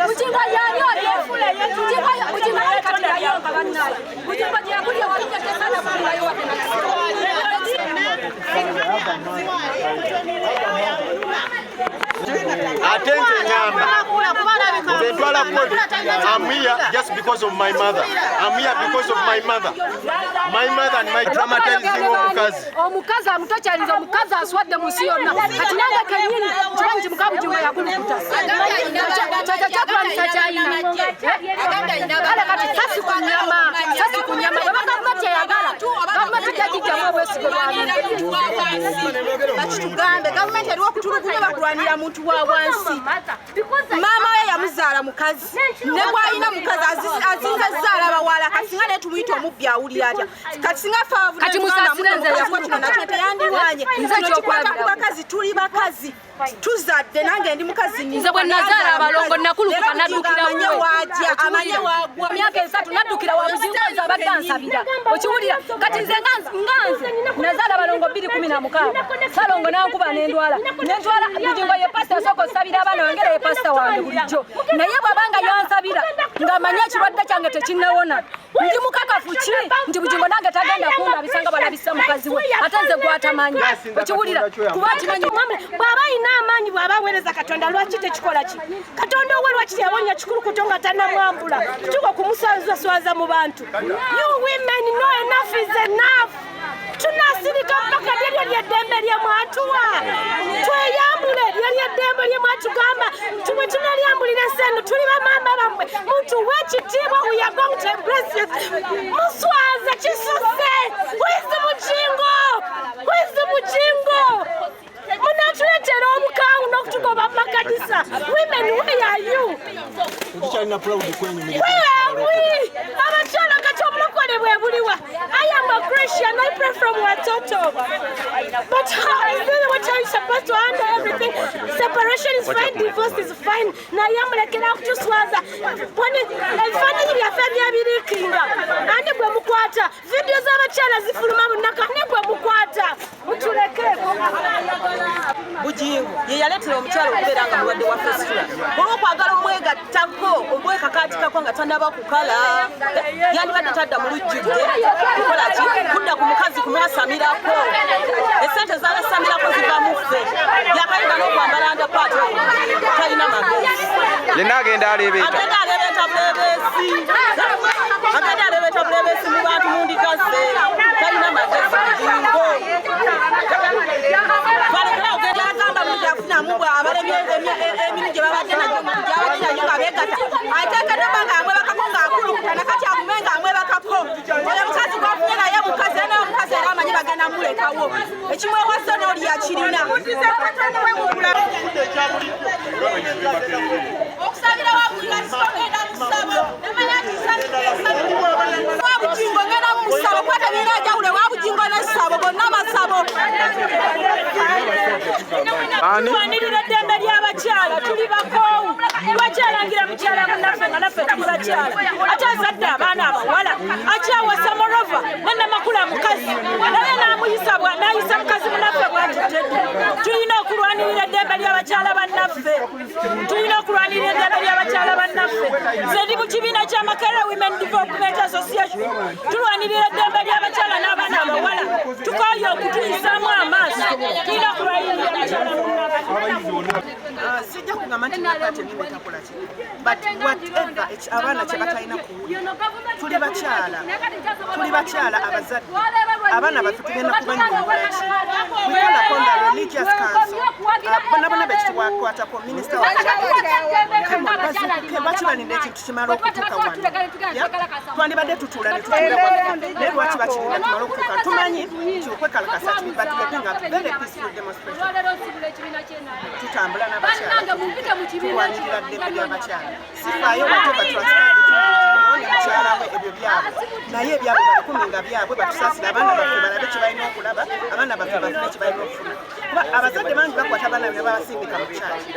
Bugingo yani olefule Bugingo yakatira yonga bannaye Bugingo yakuli walija kesana kula yote Attention, I'm here just because of my mother. I'm here because of my mother. My mother and my traumatizing omukazi. Omukazi amutochaliza omukazi aswadde musiyonna. Kati nange kenyini kibangi mukabu Bugingo yakulukuta. Kale kati sasi kunyama. Gavumenti eyagala. Gavumenti tejijjamu obwesige bw'abantu. Bakitugambe gavumenti eriwo okutulugunya bakulwanira muntu wa wansi. Mama we yamuzaala mukazi. Ne bw'alina mukazi azinza zaala bawala kati singa ne tumuyita omubbi awulira atya. Kati singa faavu kati musasira nze yakino nakyo teyandiwanye. Nze kyokwata ku bakazi tuli bakazi. Tuzadde nange ndi mukazi nze bwe nazaala abalongo nakulukuka naddukira wajja amanye wagwa myaka 3 naddukira wa Bugingo abadde ansabira okiwulira kati nze nganze nazaala abalongo 216 salongo nankuba nendwala Bugingo ye pastor soko sabira abana wengere ye pastor wange bulijjo naye bwabanga yansabira ngamanya ekirwadde kyange tekinnawona ndi mukakafu ki nti Bugingo nange tagenda kunda bisanga balabisa mukazi we ate nze gwatamanyi okiwulira kuba kimanyi bwaba amanyi bw'abaweereza Katonda lwaki tekikola ki Katonda owe lwaki yawonya kikulu kutonga tannamwambula kutuuka kumuswaza mu bantu you women know enough is enough tunasirika mpaka ly'eddembe lyemwatuwa tweyambule ly'eddembe lyemwatugamba tuwe tunalyambulira senu tuli bamama bammwe mutuwe ekitiibwa we are going to embrace you muswaza kisuse wizi Bugingo munatuletera omukawu n'okutugoba makanisa women where are you abakyala kati omulokole bwe buliwa I am a Christian I pray from watoto but how is it what are you supposed to handle everything separation is fine divorce is fine naye mulekera okutuswaza ebifaananyi byaffe byabirikinga andi gwe mukwata vidiyo z'abakyala zifuluma bunaka ne gwe mukwata mutulekeko Bugingo ye yaletera omukyala okubeera nga mulwadde wa fistula olw'okwagala omwegattako omwekakaatikako nga tannaba kukala yandibadde tadda mu lujjudde kukola ki kudda ku mukazi kumwasamirako esente zalasamirako ziva mu ffe yakayiga n'okwambala ndapaati talina magezi yenna agenda aleebeeta bulebeesi mu bantu mundigase talina magezi Bugingo abalebye emirimu gye babadde nagyo gyabadde nga beegatta ateekeddwa nga amwebakako ng'akulukuta nakati amume nga amwebakako oyo mukazi gwafunye naye mukazi era omukazi era amanyi bagenda mulekawo ekimwewasa n'oli yakirina okusabira wabulira kisogenda musabo wa Bugingo ngenda mu musabo kwata bira ajawule wa Bugingo n'essabo bonna masabo Tuwanirira eddembe ly'abakyala tuli bakoowu lwakyalangira mukyala munnaffe nga naffe tuli bakyala ate azadde abaana abawala akyawasa morova nennamakula mukazi naye n'ayisa mukazi munnaffe bwatutedde tulina okulwanirira eddembe ly'abakyala bannaffe nze ndi mu kibiina kya Makerere Women Development Association tulwanirira eddembe ly'abakyala n'abaana abawala tukooye okutuyisaamu amaaso tulina okulwanirira abakyala sijja kugamba nti nakati nnimetakola ki but whatever abaana kye batalina kuwulira tuli bakyala abazadde abaana baffe tugenda kubanyumbulaki wikala konda religious council bonna bekitwakwatako minisita bakibalinde ekintu kimala okutuuka wano twandibadde tutuula ne tutuula naye lwaki bakirinda tumala okutuuka tumanyi nti okwekalakasa batuleke nga very peaceful demonstration tutambula n'abakyala tuwanirira ddembe ly'abakyala sifaayo whatever mukyala we ebyo byabwe naye ebyabwe balikuminga byabwe batusasira abaana baffe balabe kye balina okulaba abaana baffe bafune kye balina okufuna abazadde bangi bakwata abaana ne babasindika mu kyaki.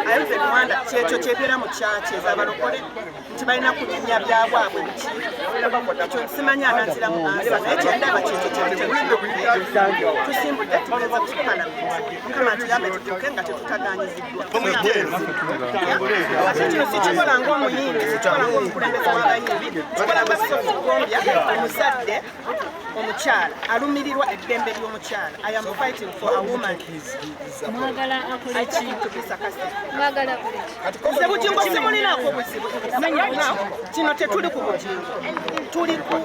Ayinza Rwanda kyekyo kyebeera mu kyaki ez'abalokole nti balina kulinnya byabwabwe biki. Ekyo simanyi ananzira mu ansa naye kyendaba kyekyo tusimbudde tugeza ku palamenti. Mukama atugambe tutuuke nga tetutaganyiziddwa. Ate kino sikikola ng'omuyimbi, sikikola ng'omukulembeze w'abayimbi, kikola nga Sophie Gombya, omuzadde omukyala alumirirwa eddembe ly'omukyala. I am fighting for a woman. Mwagala akole ki? Mwagala kuleki. Nze Bugingo simulinaako buzibu. Kino tetuli ku Bugingo. Tuli ku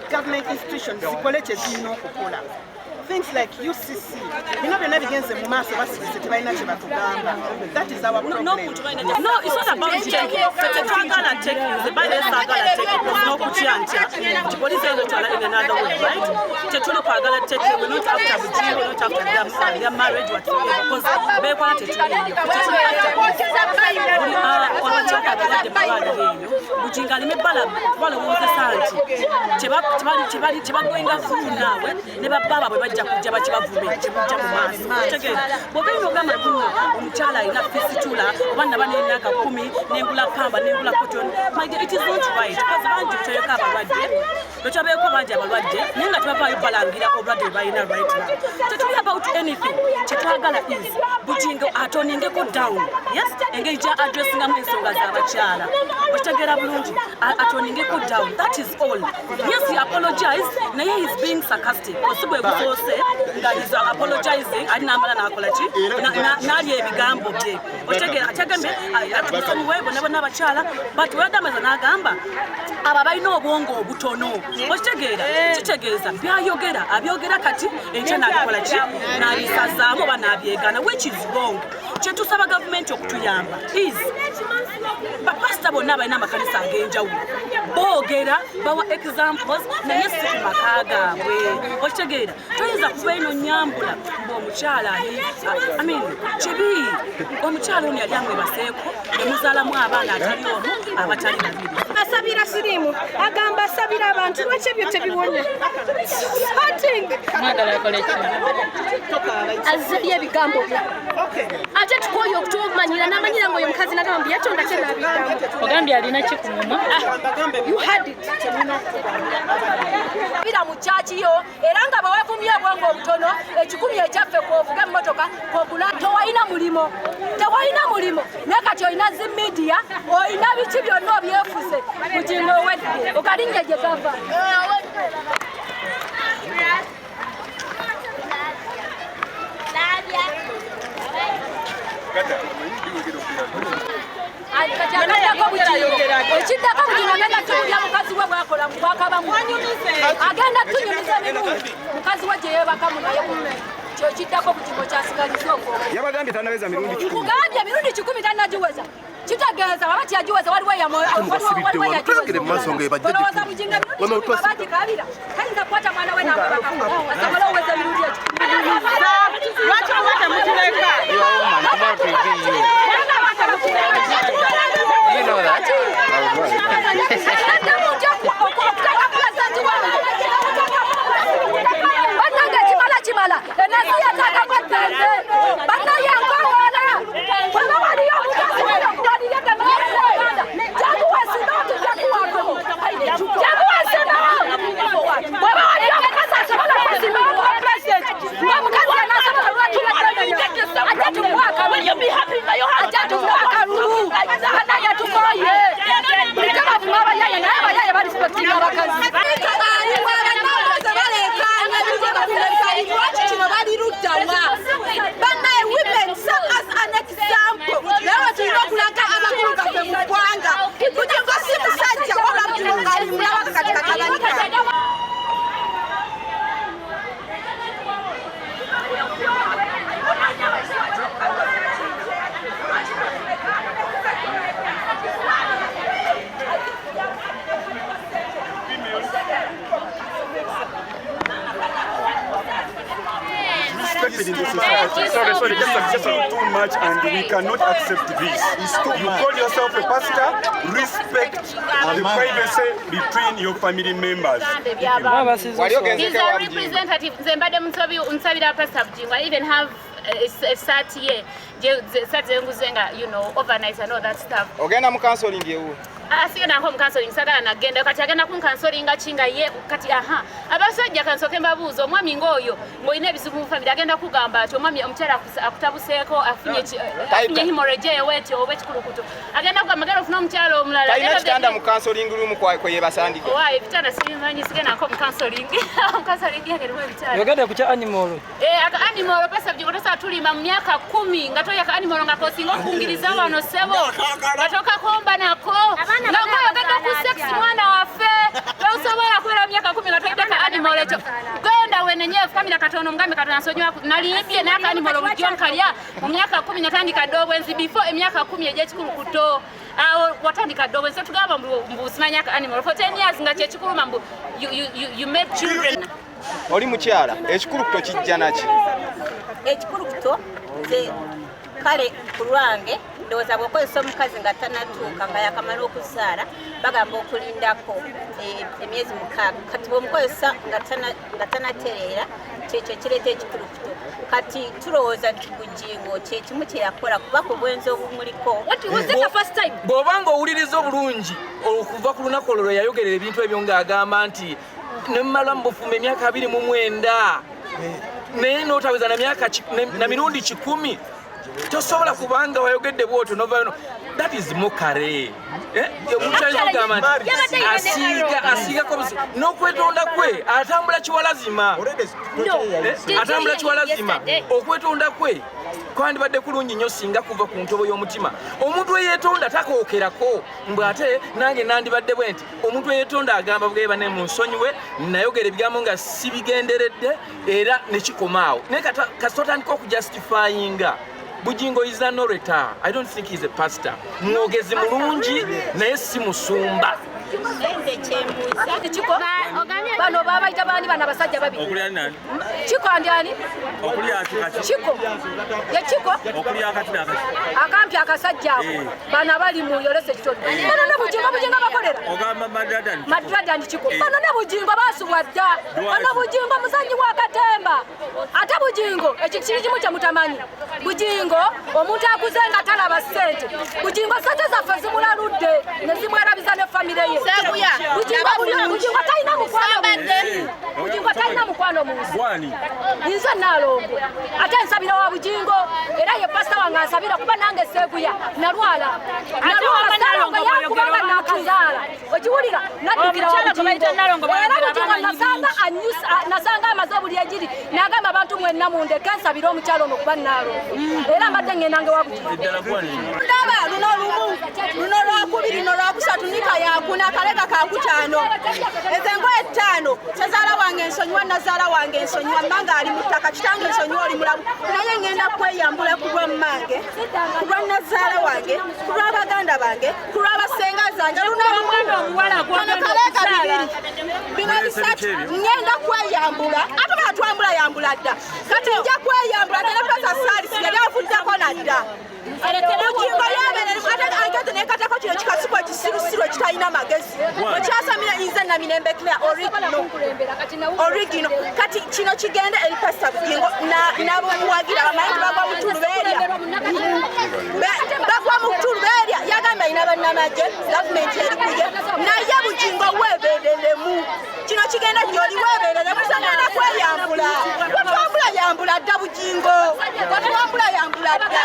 government institutions zikole kye zirina okukola. Things like UCC, bino byonna bigenze mu maaso basirise tebalina kye batugamba. That is our problem. No, it's not about taking. Tetwagala taking. The Bible sagala taking. No kuchiancha. The police say that in another way, right? Tetuli kwagala taking. We not after Bugingo, we not after their marriage, whatever. Because they want to tell you. Bugingo limebala wala wote santi. Cheba goinga through nawe. Neba baba bwe kujja bakibavume kibujja mu maaso tegera bw'obeera ogamba nti omukyala alina fesitula oba naba n'emyaka 10 n'engula pamba n'engula cotton it is not right because bangi tutereka abalwadde lwekyabeeko bangi abalwadde naye nga tebavaayo balangira obulwadde bwe balina right now tetuli about anything kyetwagala is Bugingo atoningeko down yes engeri gya addressingamu ensonga z'abakyala okitegeera bulungi atoningeko down that is all yes he apologized naye he is being sarcastic osibwe gusoose nga is apologizing alinambala nakola ki nalya ebigambo bye otegeera ategembe atukusomuwe bonna bonna abakyala but wedamaza n'agamba abo balina obwongo obutono okitegeera kitegeeza byayogera abyogera kati enkya n'abikola ki n'abisazaamu oba n'abyegana which is wrong kyetusaba gavumenti okutuyamba is bapasita bonna balina amakanisa ag'enjawulo boogera bawa examples naye si ku maka gaabwe okitegeera toyinza kuba ino nyambula ng'omukyala kibi omukyala ono yali amwebaseeko nemuzaalamu abaana atali omu abatali babiri asabira sirimu agamba asabira abantu lwaki ebyo tebiwonya Mwagala akole ki? azibye ebigambo bye ate tukoye okutumanyira n'amanyira ng'oyo mukazi nagamba yatonda kye n'abigambo Ogambye alina ki ku mumwa? you had it bira mu kyaki yo era nga bawevumye obwongo obutono ekikumi ekyaffe kwovuga emmotoka kwogula tewalina mulimo naye kati olina zi media olina biki byonna obyefuze Bugingo owedde okalinnya gye gava ekiddako Bugingo agenda tuwulya mukazi we bwakola mu bwakabamu agenda tunyumiza emirundi mukazi we gye yeebakamu naye kyekiddako Bugingo kyasigaliza okwo Yabagambye tanaweza mirundi 10. nkugambye mirundi 10 tannagiweza kitegeeza waba tiyagiweza waliwo yaolowooza Bugingo mirundi 10 abagikabira tayinza kukwata mwana we n'amabakamu asobola oweza mirundi Lwaki obadde mukuleka? You know that? Kimala enazi yataka kwatende bana yangola bana waliyo mukazi waliyo kamanda jabu wasinoto jabu wasinoto baba waliyo mukazi wala wasinoto president mukazi anasema watu atatu mwaka will you be happy na yo atatu mwaka ruru ana yatukoye kama mama yaya Sorry, this is too much and we cannot accept this. You call yourself a pastor, respect the privacy between your family members. He's a representative. Zembade Unsabira Pastor Bugingo. I even have a sat here, you know, overnight and all that stuff. Ogenda mu counseling yewu. Asigenda nko mu counseling sagala nagenda kati agenda ku counseling chinga ye kati aha abasajja kansoke mbabuuza omwami ngoyo ng'olina ebizibu mu family agenda kugamba ati omwami omukyala akutabuseeko afunye hemorrhage weti oba ekikulukuto agenda kugamba magala ofuna omukyala omulala talina kitanda mu counseling room kwe yebasandike waayo ebitanda sibimanyi sigenda nko mu counseling yagerimu ebitanda yogenda ku kya animal aka animal pesa Bugingo tosa tulima mu myaka 10 nga toyaka animal nga kosinga okungiriza wano sebo batoka komba nako Nako yagenda ku sex mwana waffe lwusobola kwera myaka 10 nga toyidaka animal ekyo genda wenenyewe family katono mugambe katono nsonywa nalimbye n'aka animal bujjo nkalya mu myaka 10 natandika dobwenzi before emyaka 10 egy'ekikulukuto awo watandika dobwenzi tugamba mbusimanya aka animal for 10 years nga kyekikuluma mbu you made children oli mukyala ekikulukuto kijja naki ekikulukuto kale ku lwange ndowooza bw'okozesa omukazi nga tanatuuka nga yakamala okuzaala bagamba okulindako emyezi 6 kati bw'omukozesa nga tanatereera kyekyo kireeta ekikulukuto kati tulowooza nti Bugingo kyekimu kye yakola kuba ku bwenzi obumuliko bw'obanga owuliriza obulungi okuva ku lunaku olwo yayogerera ebintu ebyo ng'agamba nti nemmala mu bufumu emyaka 29 naye n'otaweza na mirundi 10 tosobola kubanga wayogedde bwotyo novayo that is mokare omukyayogamba nti asiigako n'okwetonda kwe atambula kiwalazima okwetonda kwe kwandibadde kulungi nnyo singa kuva ku ntobo y'omutima omuntu eyeetonda takookerako mbw ate nange nandibadde bwe nti omuntu eyeetonda agamba bweba ne mu nsonyiwe nayogera ebigambo nga sibigenderedde era nekikomaawo naye kasitotandika okujustifyinga Bugingo is an orator. I don't think he's a pastor. Mwogezi mulungi naye si musumba. Chiko bano babayita bani bana basajja babiri okulya nani Chiko andyani okulya akati Chiko ye Chiko okulya akati nakati akampi akasajja bana bali mu yolese kitondo bano ne Bugingo bakolera ogamba madrada ndi Chiko bano ne Bugingo basubwa dda bano Bugingo muzanyi wa katemba ate Bugingo ekikiri kimu kya mutamanyi Bugingo omuntu akuzenga talaba sente Bugingo sente zaffe zimulaludde ne zimwerabiza ne family ye Bugingo talina mukwano munsi nze nalongo ate nsabira wa Bugingo era ye pastor wange ansabira kuba nange seeguya nalwala salongo yakubanga nakazaala okiwulira naddukira wa Bugingo era Bugingo nasanga amaze buli egiri nagamba abantu mwenna mundeke nsabira omukyalo ono kuba nalongo era mbadde ngendange wa Bugingo ndaba luno lwakubiri luno lwakusatu nika yakuna kalega kakutano ezengoye 5 sezaala wange ensonyiwa nazaala wange ensonyiwa manga ali mutaka kitange ensonyiwa oli mulamu naye ngenda kweyambula kulwa mmange kulwa nazaala wange kulwa baganda bange kulwa basenga zange lunaomwana omuwala kalega bino bisatu ngenda kweyambula ate batwambula yambula dda kati nja kweyambula nene pesa salisi yali avuddeko nadda Bugingo yabeere agete nekatako kino kikasuku ekisirusiru ekitalina magezi ekyasamira nze namirembe clear original kati kino kigende eri Pastor Bugingo nabomuwagira bamanyi bagwa mu Tulubeerya bagwa mu Tulubeerya yagamba ina bannamagye gavumenti erikuye naye Bugingo weebeereremu kino kigenda gyoli weebeereremu sagenda kweyambula watwambula yambula dda Bugingo watwambula yambula dda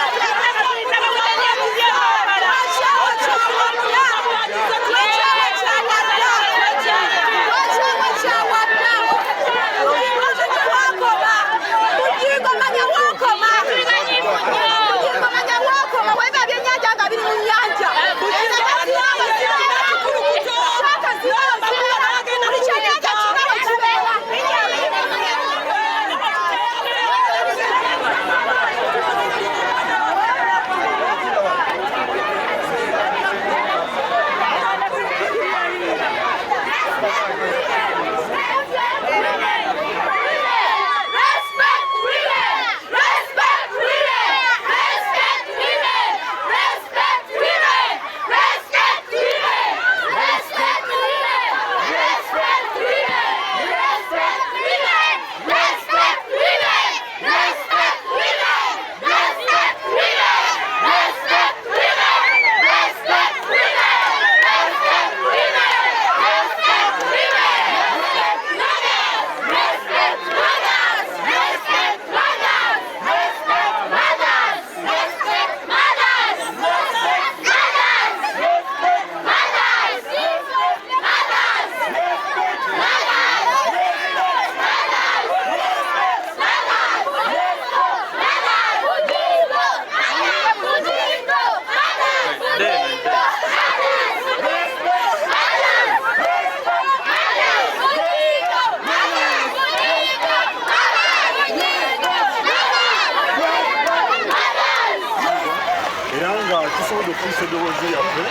tusobola okutuusa eddoboozi yaffe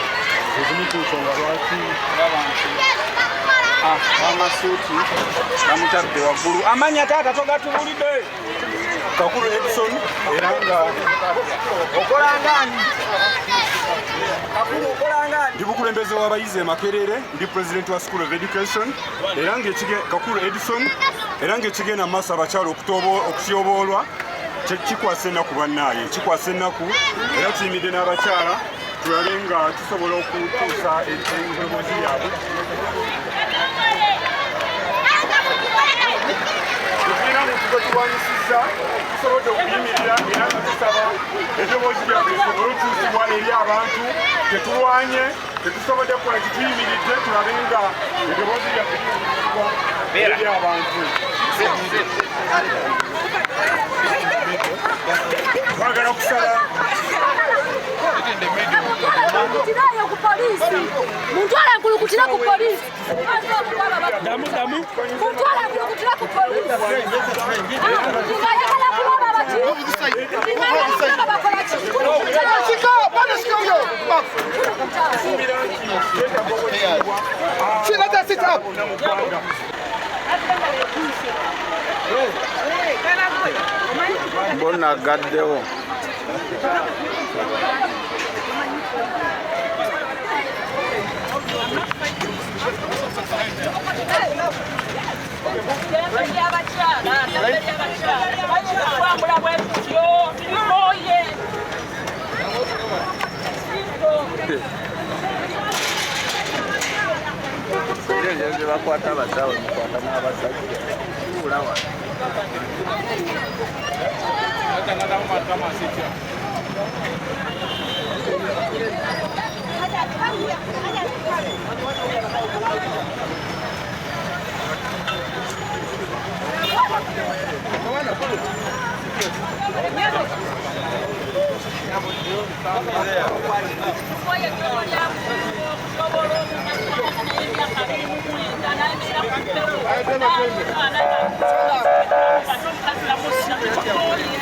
ezimu ku nsonga lwaki amasuuti bamutadde waggulu amanya taata togatubulidde Kakulu Edison era nga okolangani ndi bukulembeze w'abayizi e Makerere ndi president wa School of Education era nga Kakulu Edison era nga ekigenda mu maaso abakyala okutyoboolwa kikwasa ennaku bannaaye kikwasa ennaku era tuyimidde n'abakyala tulabe nga tusobola okutuusa endoboozi yaabwe tulina muntu gwe tulwanyisizza tusobodde okuyimirira era nga tusaba eddoboozi lyaffe lisobole okutuusibwa eri abantu tetulwanye tetusobodde kukola kituyimiridde tulabe nga eddoboozi lyaffe liwulizibwa eri abantu twagala okusala Kulukutirayo ku polisi. Muntwala kulukutira ku polisi. Muntwala kulukutira ku polisi. Ngayagala kuloba bati. Ngayagala bakola ki? mbona agaddewo bakwata abasawo mukwata n'abasajja ulawa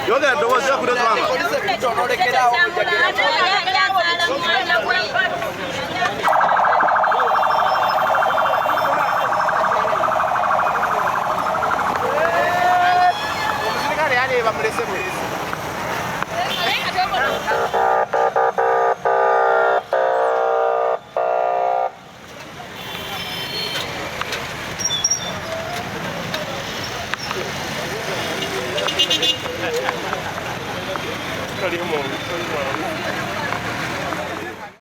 yogera ddoboozi yakulezwanga omusirikale yali bamulese mulesi Kali